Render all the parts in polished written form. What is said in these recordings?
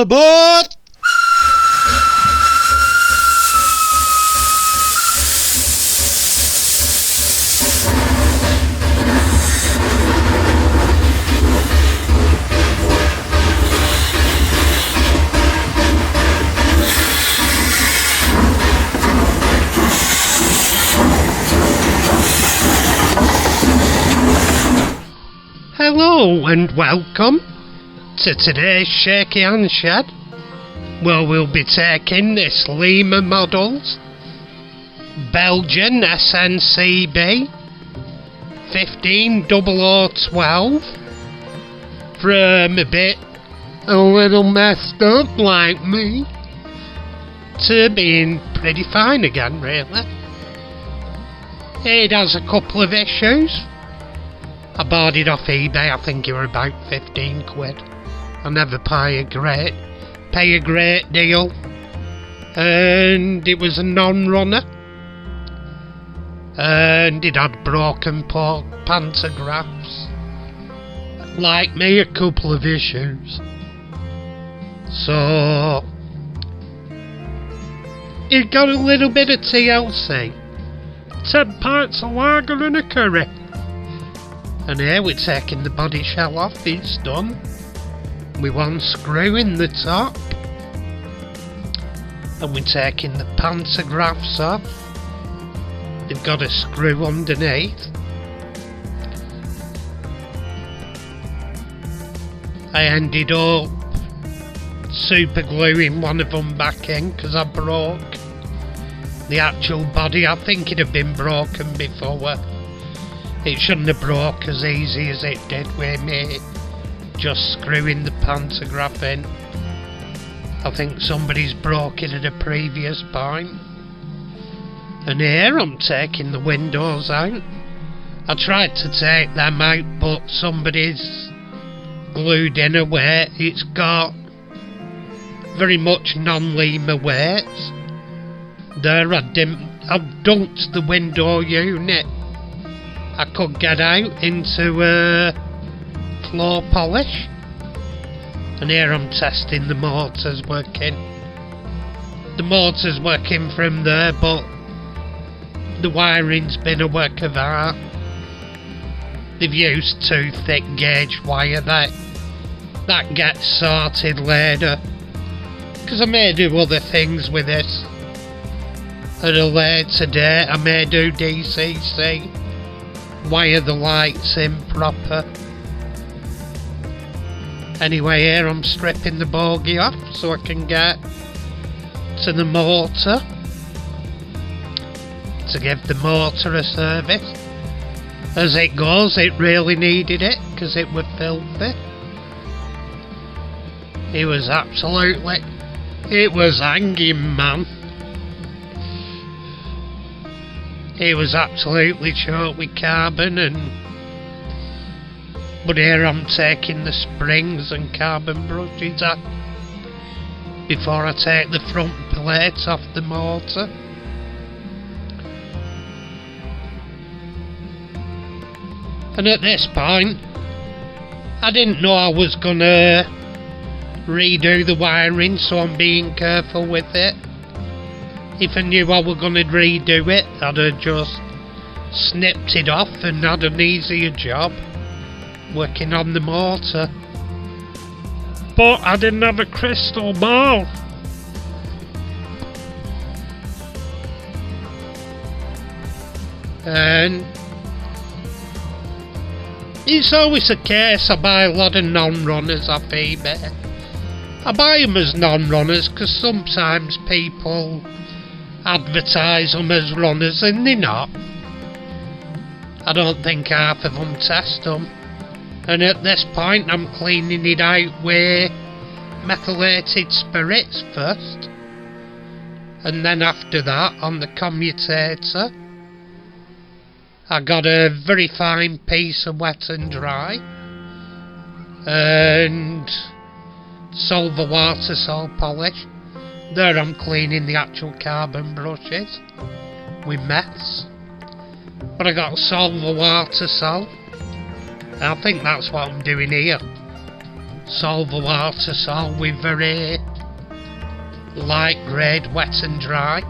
All aboard! Hello and welcome to today's Shaky Hand Shed, where we'll be taking this LIMA models Belgian SNCB 150012 from a little messed up like me to being pretty fine again, really. It has a couple of issues. I bought it off eBay. I think it were about 15 quid. I never pay a great deal. And it was a non-runner. And it had broken pantographs. Like me, a couple of issues. So it got a little bit of TLC. 10 pints of lager and a curry. And here we're taking the body shell off, it's done. With one screw in the top. And we're taking the pantographs off. They've got a screw underneath. I ended up super gluing one of them back in because I broke the actual body. I think it had been broken before. It shouldn't have broke as easy as it did with me just screwing the pantograph in. I think somebody's broke it at a previous point. And here I'm taking the windows out. I tried to take them out, but somebody's glued in a weight. It's got very much non-LIMA weights. There I've dumped the window unit. I could get out into floor polish, and here I'm testing the motors working. The motor's working from there, but the wiring's been a work of art. They've used too thick gauge wire. That gets sorted later, because I may do other things with this at a later date. I may do DCC, wire the lights in proper. Anyway, here I'm stripping the bogie off so I can get to the motor to give the motor a service. As it goes, it really needed it because it was filthy. It was hanging, man. It was absolutely choked with carbon, but here I'm taking the springs and carbon brushes off before I take the front plate off the motor. And at this point, I didn't know I was gonna redo the wiring, so I'm being careful with it. If I knew I were going to redo it, I'd have just snipped it off and had an easier job working on the motor. But I didn't have a crystal ball. And it's always a case. I buy a lot of non-runners off eBay. I buy them as non-runners because sometimes people advertise them as runners and they're not. I don't think half of them test them. And at this point I'm cleaning it out with methylated spirits first, and then after that on the commutator I got a very fine piece of wet and dry and silver water salt polish. There I'm cleaning the actual carbon brushes with meths. But I got silver water salt. I think that's what I'm doing here. solver water saw with very light grade wet and dry,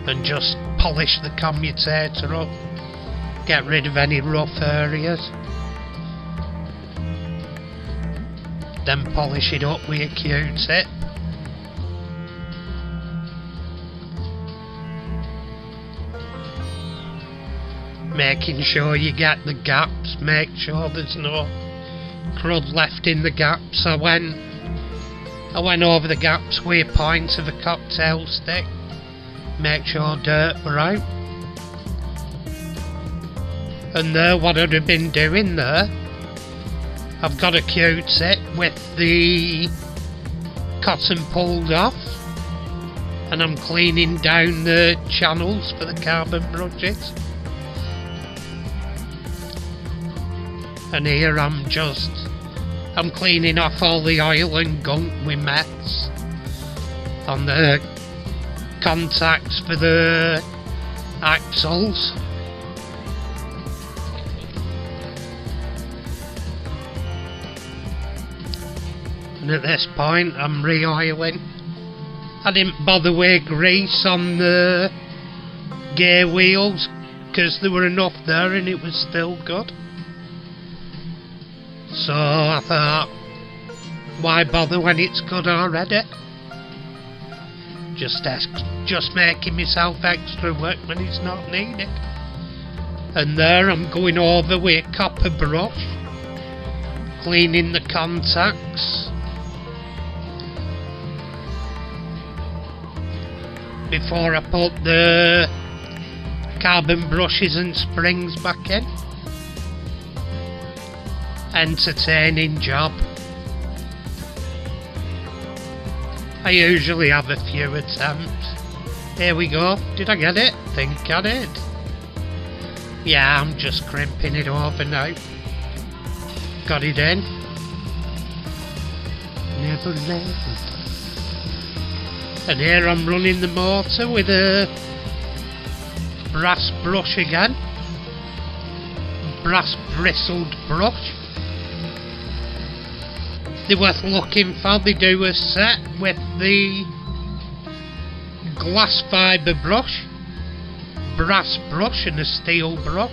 and just polish the commutator up, get rid of any rough areas, then polish it up with a Q-tip. Making sure you get the gaps, make sure there's no crud left in the gaps. I went over the gaps with a point of a cocktail stick, make sure dirt were out. And there, what I'd have been doing there, I've got a Q-tip with the cotton pulled off, and I'm cleaning down the channels for the carbon brushes. And here I'm cleaning off all the oil and gunk with meths on the contacts for the axles. And at this point I'm re-oiling. I didn't bother with grease on the gear wheels because there were enough there and it was still good. So I thought, why bother when it's good already? Just making myself extra work when it's not needed. And there I'm going over with a copper brush, cleaning the contacts before I put the carbon brushes and springs back in. Entertaining job. I usually have a few attempts. Here we go. Did I get it? Think I did. Yeah, I'm just crimping it over now. Got it in. Never let. And here I'm running the motor with a brass brush again. Brass bristled brush. They're worth looking for. They do a set with the glass fibre brush, brass brush and a steel brush.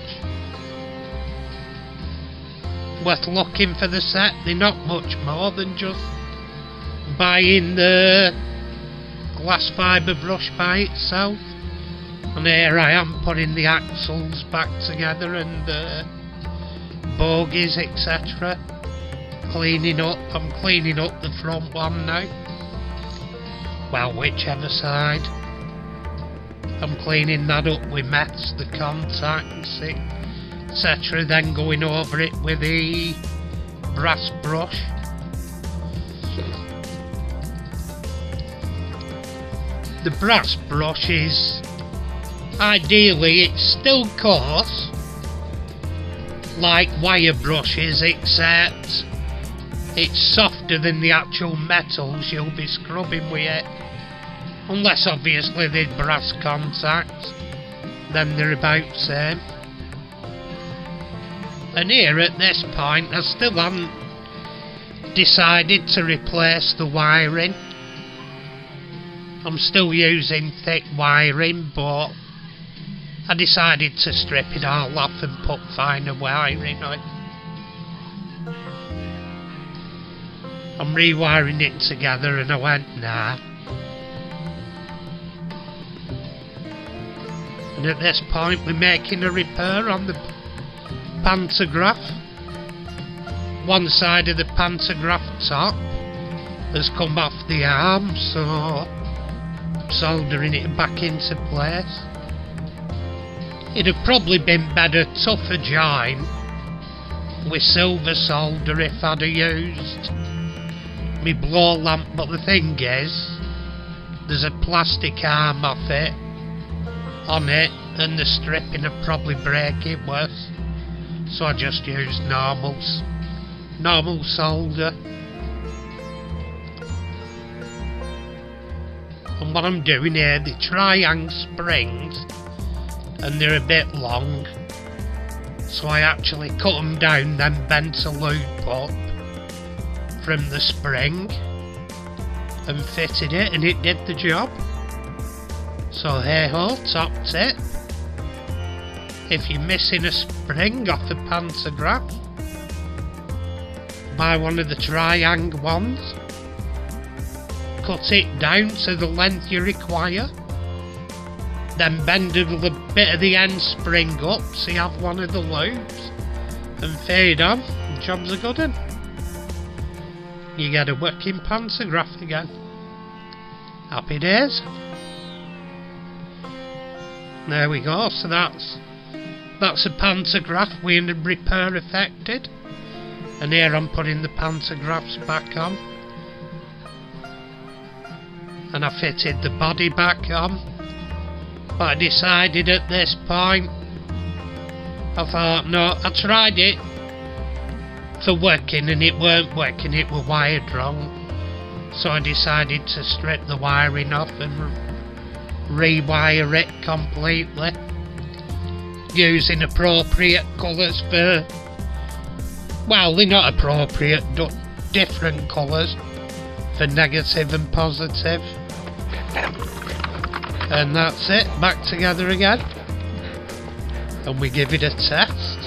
Worth looking for the set. They're not much more than just buying the glass fibre brush by itself. And here I am putting the axles back together and the bogies, etc. Cleaning up. I'm cleaning up the front one now. Well, whichever side. I'm cleaning that up with meths, the contacts, etc. Then going over it with the brass brush. The brass brush is, ideally, it's still coarse, like wire brushes, except it's softer than the actual metals you'll be scrubbing with it. Unless obviously they're brass contacts, then they're about the same. And here at this point I still haven't decided to replace the wiring. I'm still using thick wiring, but I decided to strip it all off and put finer wiring on. I'm rewiring it together and I went, nah. And at this point we're making a repair on the Pantograph. One side of the Pantograph top has come off the arm, so I'm soldering it back into place. It'd have probably been better tougher join with silver solder if I'd have used my blow lamp, but the thing is, there's a plastic arm off it, on it, and the stripping would probably break it worse, so I just used normal solder. And what I'm doing here, the triangle springs, and they're a bit long, So I actually cut them down, then bent a loop up from the spring and fitted it, and it did the job. So hey ho, top tip. If you're missing a spring off a Pantograph, buy one of the tri-ang ones, cut it down to the length you require, then bend a bit of the end spring up so you have one of the loops, and fade on, job's a good one. You get a working Pantograph again. Happy days. There we go, so that's a Pantograph with a repair affected. And here I'm putting the Pantographs back on. And I fitted the body back on. But I decided at this point, I thought, no, I tried it for working and it weren't working, it were wired wrong. So I decided to strip the wiring off and rewire it completely, using appropriate colours for, well, they're not appropriate, different colours for negative and positive. And that's it, back together again. And we give it a test.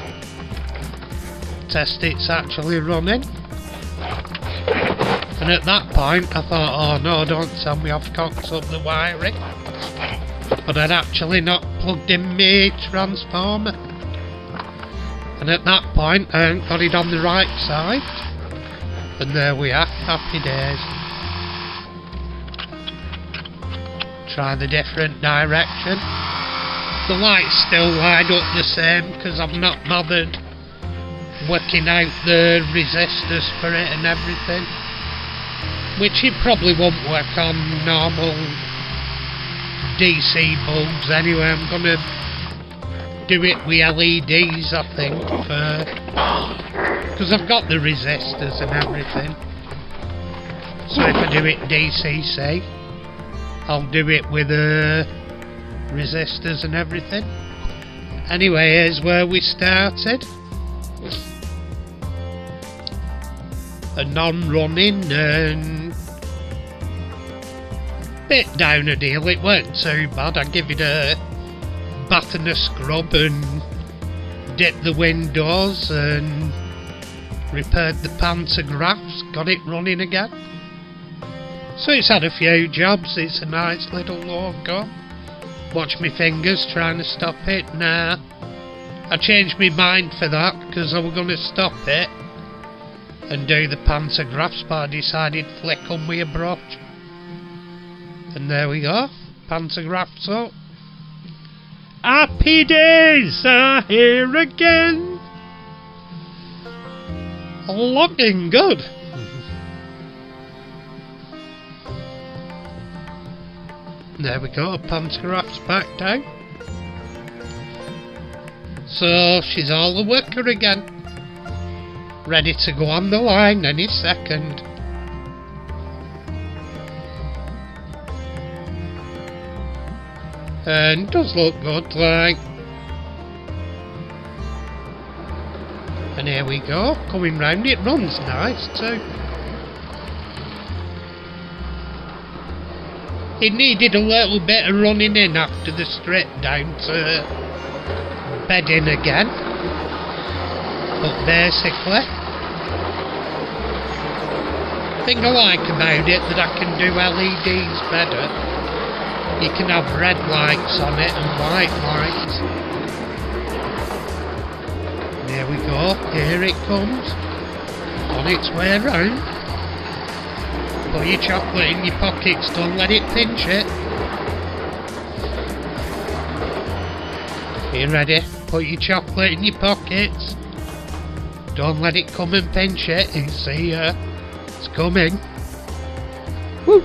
Test it's actually running. And at that point I thought, oh no, don't tell me I've cocked up the wiring. But I'd actually not plugged in my transformer. And at that point I hadn't got it on the right side. And there we are, happy days. Try the different direction. The lights still light up the same because I've not bothered working out the resistors for it and everything, which it probably won't work on normal DC bulbs anyway. I'm gonna do it with LEDs, I think, because I've got the resistors and everything. So if I do it DC, I'll do it with resistors and everything. Anyway, here's where we started. A non-running and bit down a deal. It weren't too bad. I give it a bath and a scrub and dip the windows and repaired the Pantographs, got it running again. So it's had a few jobs. It's a nice little logo. Watch my fingers trying to stop it. Nah, I changed my mind for that because I was going to stop it and do the Pantographs, but I decided flick them with a brush. And there we go, Pantographs up. Happy days are here again. Looking good. There we go, Pantographs back down. So she's all a worker again. Ready to go on the line any second. And does look good, like. And here we go, coming round. It runs nice too. It needed a little bit of running in after the strip down to bed in again. But basically, the thing I like about it that I can do LEDs better. You can have red lights on it and white lights. There we go, here it comes, on its way round. Put your chocolate in your pockets, don't let it pinch it. You ready? Put your chocolate in your pockets. Don't let it come and pinch it. You see, it's coming. Woo!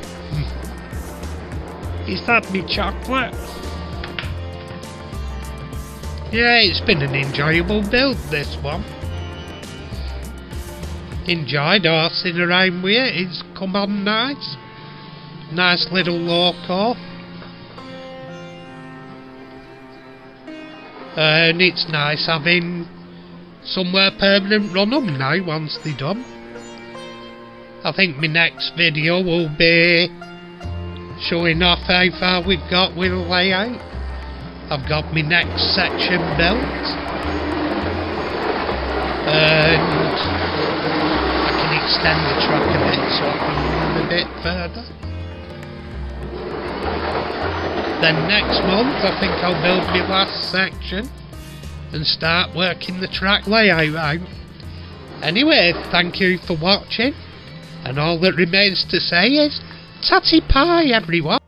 Is that me chocolate? Yeah, it's been an enjoyable build, this one. Enjoyed horsing around with it. It's come on nice. Nice little loco. And it's nice having somewhere permanent run them now once they're done. I think my next video will be showing off how far we've got with the layout. I've got my next section built, and I can extend the track a bit so I can run a bit further. Then next month I think I'll build my last section and start working the track layout out. Anyway, thank you for watching, and all that remains to say is tatty pie, everyone.